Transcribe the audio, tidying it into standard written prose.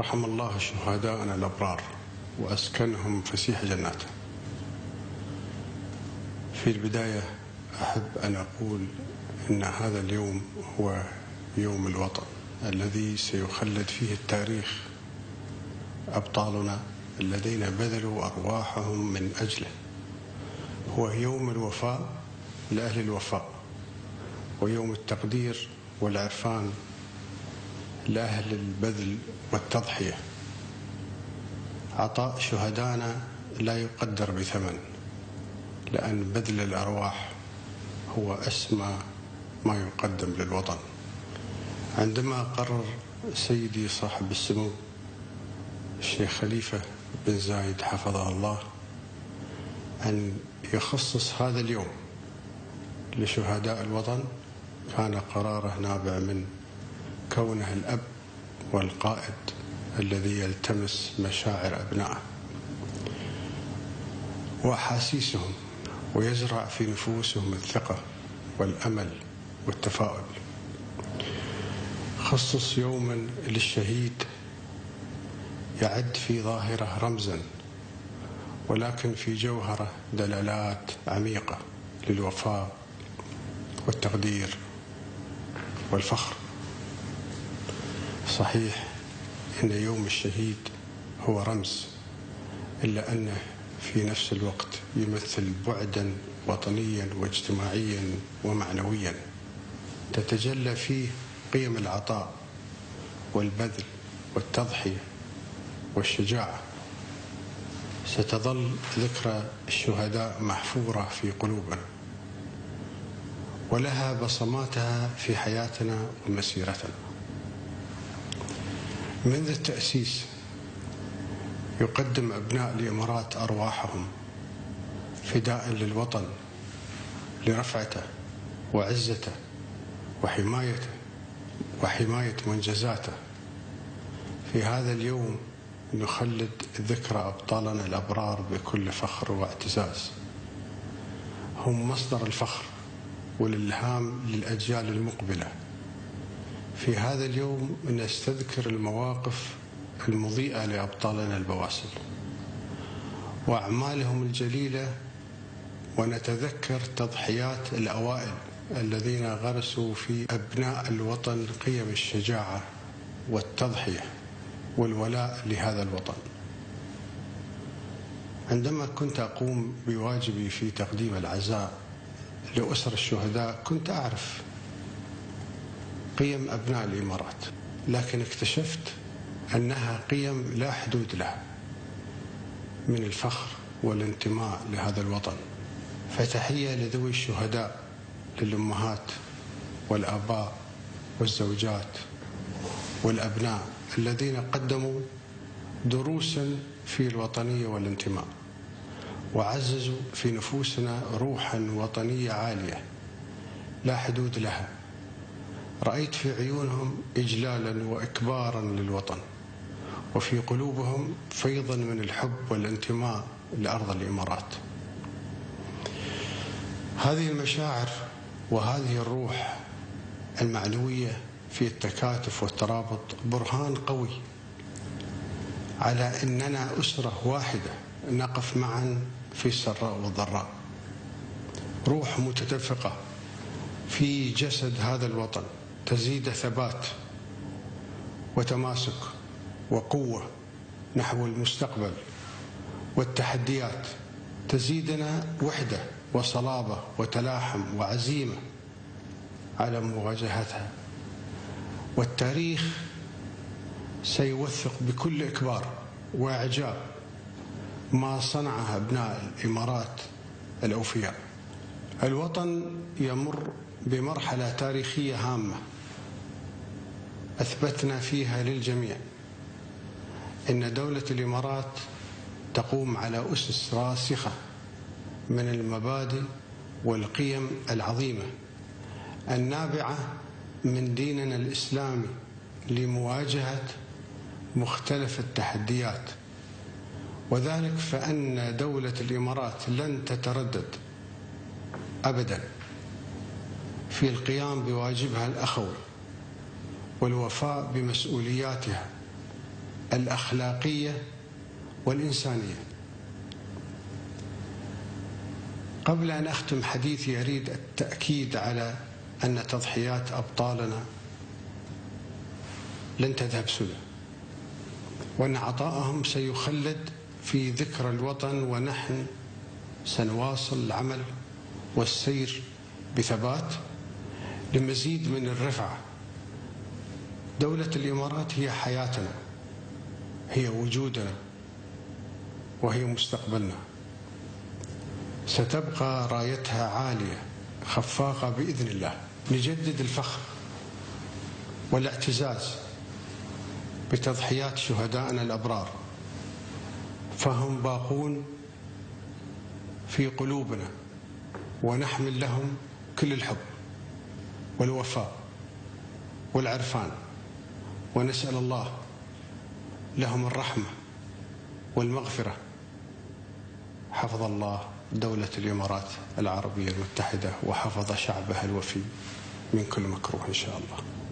رحم الله شهداءنا الأبرار وأسكنهم فسيح جناته. في البداية أحب أن أقول أن هذا اليوم هو يوم الوطن الذي سيخلد فيه التاريخ أبطالنا الذين بذلوا أرواحهم من أجله. هو يوم الوفاء لأهل الوفاء، ويوم التقدير والعرفان لأهل البذل والتضحية. عطاء شهدائنا لا يقدر بثمن، لأن بذل الأرواح هو أسمى ما يقدم للوطن. عندما قرر سيدي صاحب السمو الشيخ خليفة بن زايد حفظه الله أن يخصص هذا اليوم لشهداء الوطن، كان قراره نابع من كونه الأب والقائد الذي يلتمس مشاعر أبنائه وأحاسيسهم ويزرع في نفوسهم الثقة والأمل والتفاؤل. خصص يوما للشهيد يعد في ظاهره رمزا، ولكن في جوهره دلالات عميقة للوفاء والتقدير والفخر. صحيح إن يوم الشهيد هو رمز، إلا أنه في نفس الوقت يمثل بعدا وطنيا واجتماعيا ومعنويا تتجلى فيه قيم العطاء والبذل والتضحية والشجاعة. ستظل ذكرى الشهداء محفورة في قلوبنا، ولها بصماتها في حياتنا ومسيرتنا. منذ التأسيس يقدم أبناء الإمارات أرواحهم فداء للوطن، لرفعته وعزته وحماية منجزاته. في هذا اليوم نخلد ذكرى أبطالنا الأبرار بكل فخر واعتزاز. هم مصدر الفخر والإلهام للأجيال المقبلة. في هذا اليوم نستذكر المواقف المضيئة لأبطالنا البواسل وأعمالهم الجليلة، ونتذكر تضحيات الأوائل الذين غرسوا في أبناء الوطن قيم الشجاعة والتضحية والولاء لهذا الوطن. عندما كنت أقوم بواجبي في تقديم العزاء لأسر الشهداء كنت أعرف قيم أبناء الإمارات، لكن اكتشفت أنها قيم لا حدود لها من الفخر والانتماء لهذا الوطن. فتحية لذوي الشهداء، للأمهات والآباء والزوجات والأبناء الذين قدموا دروسا في الوطنية والانتماء، وعززوا في نفوسنا روحا وطنية عالية لا حدود لها. رأيت في عيونهم إجلالا وإكبارا للوطن، وفي قلوبهم فيضا من الحب والانتماء لأرض الإمارات. هذه المشاعر وهذه الروح المعنوية في التكاتف والترابط برهان قوي على أننا أسرة واحدة نقف معا في السراء والضراء. روح متدفقة في جسد هذا الوطن تزيد ثبات وتماسك وقوة نحو المستقبل، والتحديات تزيدنا وحدة وصلابة وتلاحم وعزيمة على مواجهتها. والتاريخ سيوثق بكل إكبار وإعجاب ما صنعه أبناء الإمارات الأوفياء. الوطن يمر بمرحلة تاريخية هامة أثبتنا فيها للجميع إن دولة الإمارات تقوم على أسس راسخة من المبادئ والقيم العظيمة النابعة من ديننا الإسلامي لمواجهة مختلف التحديات. وذلك فأن دولة الإمارات لن تتردد أبدا في القيام بواجبها الأخوي والوفاء بمسؤولياتها الأخلاقية والإنسانية. قبل أن أختم حديثي أريد التأكيد على أن تضحيات أبطالنا لن تذهب سدى، وأن عطائهم سيخلد في ذكرى الوطن، ونحن سنواصل العمل والسير بثبات لمزيد من الرفعة. دولة الإمارات هي حياتنا، هي وجودنا، وهي مستقبلنا. ستبقى رايتها عالية خفاقة بإذن الله. نجدد الفخر والاعتزاز بتضحيات شهدائنا الأبرار، فهم باقون في قلوبنا، ونحمل لهم كل الحب والوفاء والعرفان، ونسأل الله لهم الرحمة والمغفرة. حفظ الله دولة الإمارات العربية المتحدة، وحفظ شعبها الوفي من كل مكروه إن شاء الله.